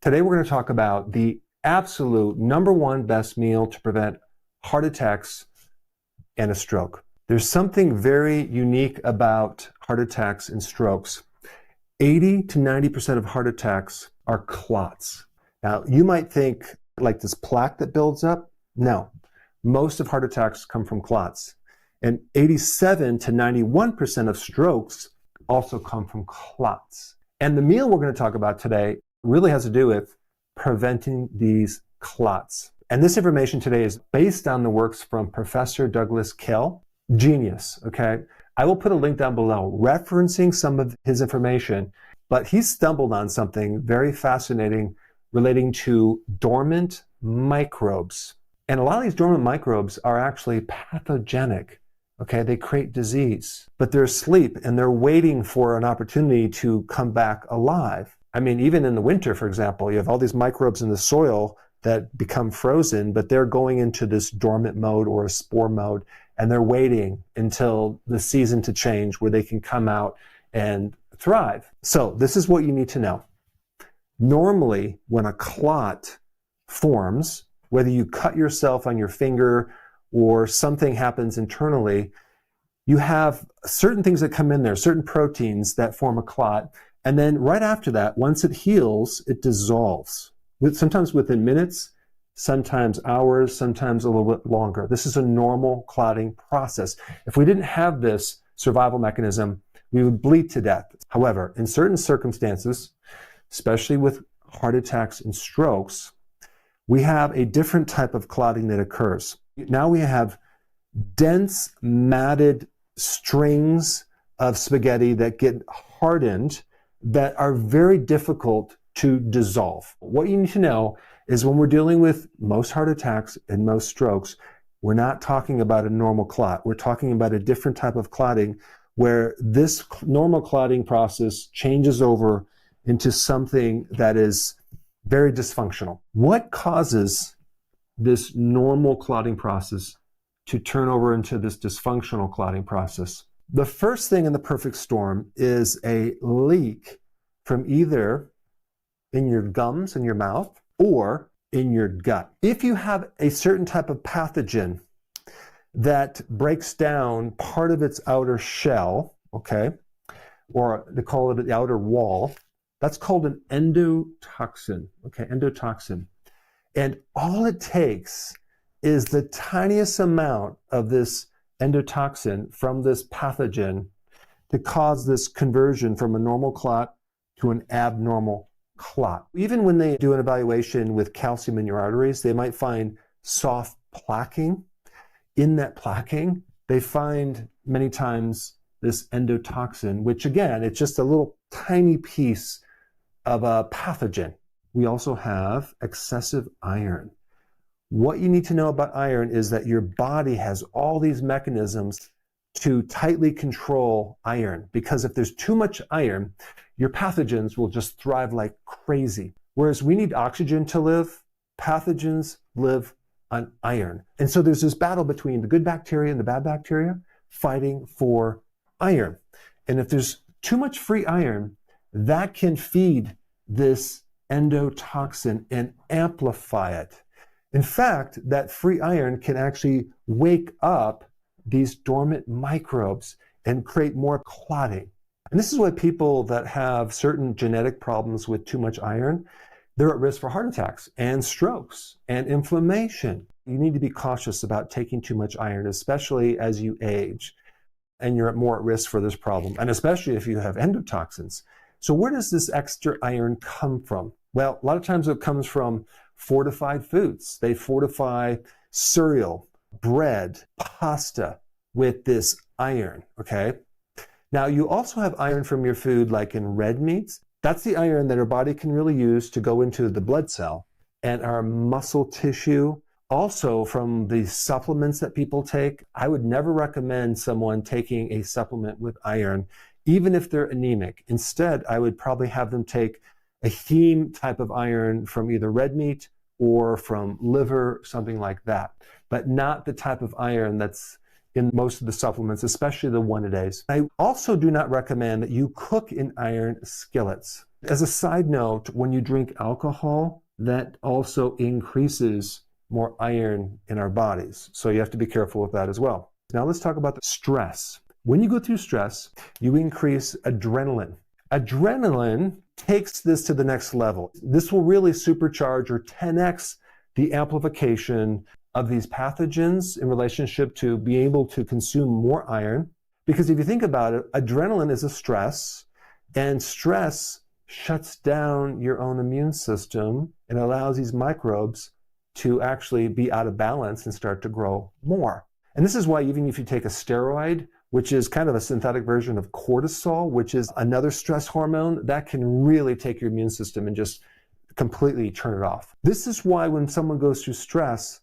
Today we're going to talk about the absolute number one best meal to prevent heart attacks and a stroke. There's something very unique about heart attacks and strokes. 80 to 90% of heart attacks are clots. Now, you might think like this plaque that builds up. No, most of heart attacks come from clots. And 87 to 91% of strokes also come from clots. And the meal we're going to talk about today really has to do with preventing these clots. And this information today is based on the works from Professor Douglas Kell. Genius, okay? I will put a link down below referencing some of his information, but he stumbled on something very fascinating relating to dormant microbes. And a lot of these dormant microbes are actually pathogenic, okay? They create disease, but they're asleep and they're waiting for an opportunity to come back alive. I mean, even in the winter, for example, you have all these microbes in the soil that become frozen, but they're going into this dormant mode or a spore mode, and they're waiting until the season to change where they can come out and thrive. So this is what you need to know. Normally, when a clot forms, whether you cut yourself on your finger or something happens internally, you have certain things that come in there, certain proteins that form a clot. And then right after that, once it heals, it dissolves. Sometimes within minutes, sometimes hours, sometimes a little bit longer. This is a normal clotting process. If we didn't have this survival mechanism, we would bleed to death. However, in certain circumstances, especially with heart attacks and strokes, we have a different type of clotting that occurs. Now we have dense, matted strings of spaghetti that get hardened that are very difficult to dissolve. What you need to know is when we're dealing with most heart attacks and most strokes, we're not talking about a normal clot. We're talking about a different type of clotting where this normal clotting process changes over into something that is very dysfunctional. What causes this normal clotting process to turn over into this dysfunctional clotting process? The first thing in the perfect storm is a leak from either in your gums, in your mouth, or in your gut. If you have a certain type of pathogen that breaks down part of its outer shell, okay, or they call it the outer wall, that's called an endotoxin, okay, endotoxin. And all it takes is the tiniest amount of this endotoxin from this pathogen to cause this conversion from a normal clot to an abnormal clot. Even when they do an evaluation with calcium in your arteries, they might find soft plaquing. In that plaquing, they find many times this endotoxin, which again, it's just a little tiny piece of a pathogen. We also have excessive iron. What you need to know about iron is that your body has all these mechanisms to tightly control iron, because if there's too much iron, your pathogens will just thrive like crazy. Whereas we need oxygen to live, pathogens live on iron. And so there's this battle between the good bacteria and the bad bacteria fighting for iron. And if there's too much free iron, that can feed this endotoxin and amplify it. In fact, that free iron can actually wake up these dormant microbes and create more clotting. And this is why people that have certain genetic problems with too much iron, they're at risk for heart attacks and strokes and inflammation. You need to be cautious about taking too much iron, especially as you age, and you're more at risk for this problem, and especially if you have endotoxins. So where does this extra iron come from? Well, a lot of times it comes from fortified foods. They fortify cereal, bread, pasta with this iron, okay? Now, you also have iron from your food, like in red meats. That's the iron that our body can really use to go into the blood cell and our muscle tissue. Also, from the supplements that people take, I would never recommend someone taking a supplement with iron, even if they're anemic. Instead, I would probably have them take a heme type of iron from either red meat or from liver, something like that, but not the type of iron that's in most of the supplements, especially the one-a-days. I also do not recommend that you cook in iron skillets. As a side note, when you drink alcohol, that also increases more iron in our bodies. So you have to be careful with that as well. Now let's talk about the stress. When you go through stress, you increase adrenaline. Adrenaline takes this to the next level. This will really supercharge or 10x the amplification of these pathogens in relationship to being able to consume more iron. Because if you think about it, adrenaline is a stress, and stress shuts down your own immune system and allows these microbes to actually be out of balance and start to grow more. And this is why even if you take a steroid, which is kind of a synthetic version of cortisol, which is another stress hormone, that can really take your immune system and just completely turn it off. This is why when someone goes through stress,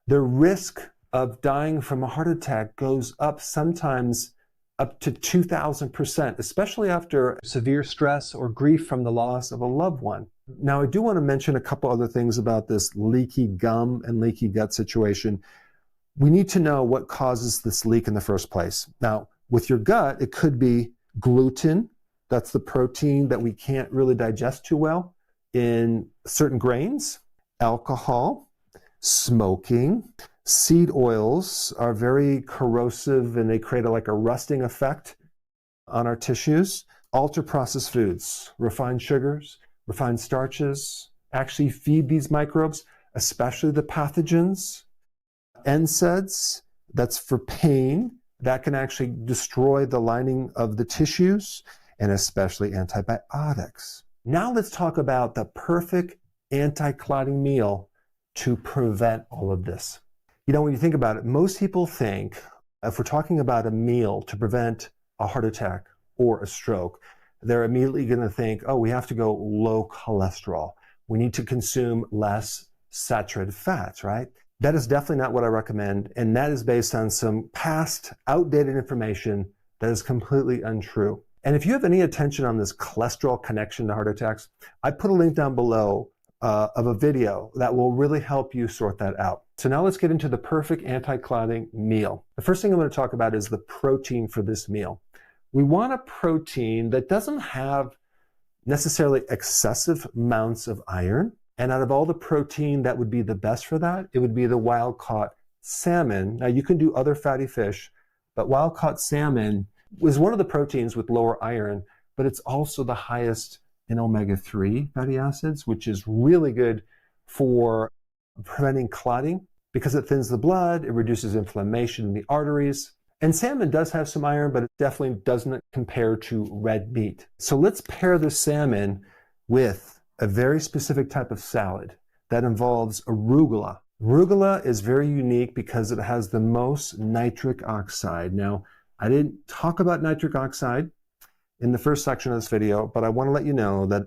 the risk of dying from a heart attack goes up sometimes up to 2,000%, especially after severe stress or grief from the loss of a loved one. Now, I do want to mention a couple other things about this leaky gum and leaky gut situation. We need to know what causes this leak in the first place. Now, with your gut, it could be gluten. That's the protein that we can't really digest too well in certain grains. Alcohol, smoking, seed oils are very corrosive and they create like a rusting effect on our tissues. Ultra-processed foods, refined sugars, refined starches actually feed these microbes, especially the pathogens. NSAIDs, that's for pain, that can actually destroy the lining of the tissues, and especially antibiotics. Now let's talk about the perfect anti-clotting meal to prevent all of this. You know, when you think about it, most people think if we're talking about a meal to prevent a heart attack or a stroke, they're immediately going to think, oh, we have to go low cholesterol. We need to consume less saturated fats, right? That is definitely not what I recommend, and that is based on some past outdated information that is completely untrue. And if you have any attention on this cholesterol connection to heart attacks, I put a link down below of a video that will really help you sort that out. So now let's get into the perfect anti-clotting meal. The first thing I'm going to talk about is the protein for this meal. We want a protein that doesn't have necessarily excessive amounts of iron. And out of all the protein that would be the best for that, it would be the wild-caught salmon. Now, you can do other fatty fish, but wild-caught salmon is one of the proteins with lower iron, but it's also the highest in omega-3 fatty acids, which is really good for preventing clotting because it thins the blood, it reduces inflammation in the arteries. And salmon does have some iron, but it definitely doesn't compare to red meat. So let's pair the salmon with a very specific type of salad that involves arugula. Arugula is very unique because it has the most nitric oxide. Now, I didn't talk about nitric oxide in the first section of this video, but I want to let you know that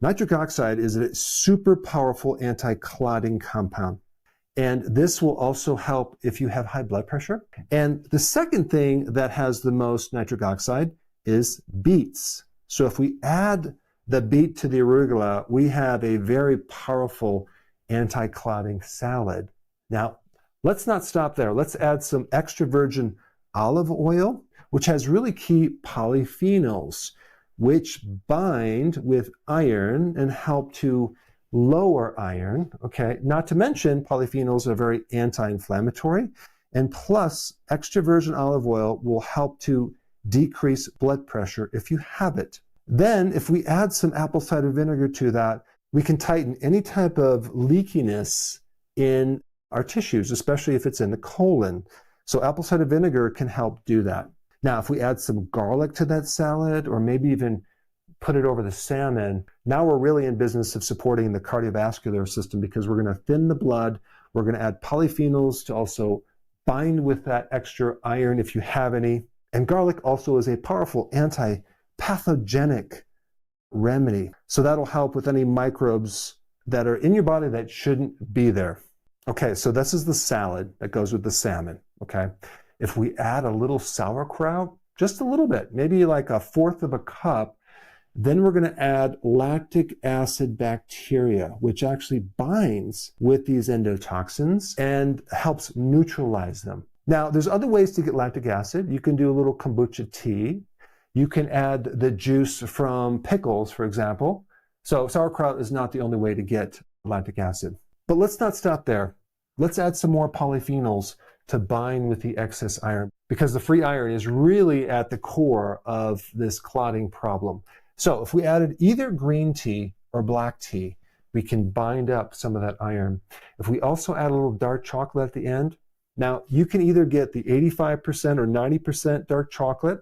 nitric oxide is a super powerful anti-clotting compound. And this will also help if you have high blood pressure. And the second thing that has the most nitric oxide is beets. So if we add the beet to the arugula, we have a very powerful anti-clotting salad. Now, let's not stop there. Let's add some extra virgin olive oil, which has really key polyphenols, which bind with iron and help to lower iron, okay? Not to mention polyphenols are very anti-inflammatory, and plus extra virgin olive oil will help to decrease blood pressure if you have it. Then if we add some apple cider vinegar to that, we can tighten any type of leakiness in our tissues, especially if it's in the colon. So apple cider vinegar can help do that. Now, if we add some garlic to that salad, or maybe even put it over the salmon, now we're really in business of supporting the cardiovascular system because we're going to thin the blood. We're going to add polyphenols to also bind with that extra iron if you have any. And garlic also is a powerful anti-pathogenic remedy. So that'll help with any microbes that are in your body that shouldn't be there. Okay, so this is the salad that goes with the salmon, okay? If we add a little sauerkraut, just a little bit, maybe like 1/4 of a cup, then we're going to add lactic acid bacteria, which actually binds with these endotoxins and helps neutralize them. Now, there's other ways to get lactic acid. You can do a little kombucha tea. You can add the juice from pickles, for example. So sauerkraut is not the only way to get lactic acid. But let's not stop there. Let's add some more polyphenols to bind with the excess iron, because the free iron is really at the core of this clotting problem. So if we added either green tea or black tea, we can bind up some of that iron. If we also add a little dark chocolate at the end, now you can either get the 85% or 90% dark chocolate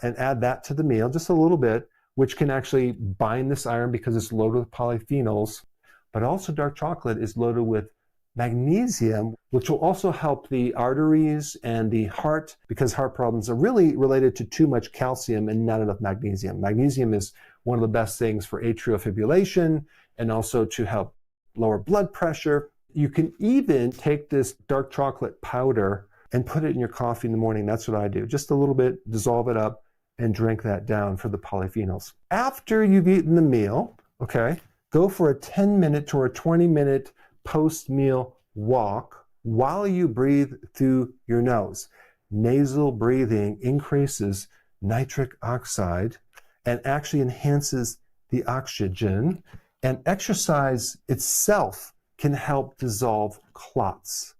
and add that to the meal, just a little bit, which can actually bind this iron because it's loaded with polyphenols. But also dark chocolate is loaded with magnesium, which will also help the arteries and the heart, because heart problems are really related to too much calcium and not enough magnesium. Magnesium is one of the best things for atrial fibrillation and also to help lower blood pressure. You can even take this dark chocolate powder and put it in your coffee in the morning. That's what I do. Just a little bit, dissolve it up, and drink that down for the polyphenols. After you've eaten the meal, okay, go for a 10-minute or a 20-minute post-meal walk while you breathe through your nose. Nasal breathing increases nitric oxide and actually enhances the oxygen, and exercise itself can help dissolve clots.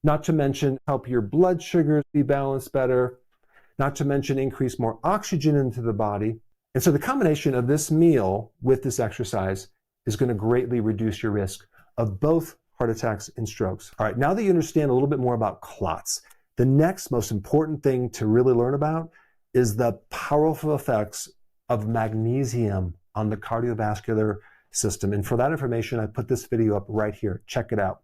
Not to mention help your blood sugars be balanced better, not to mention increase more oxygen into the body. And so the combination of this meal with this exercise is going to greatly reduce your risk of both heart attacks and strokes. All right, now that you understand a little bit more about clots, the next most important thing to really learn about is the powerful effects of magnesium on the cardiovascular system. And for that information, I put this video up right here. Check it out.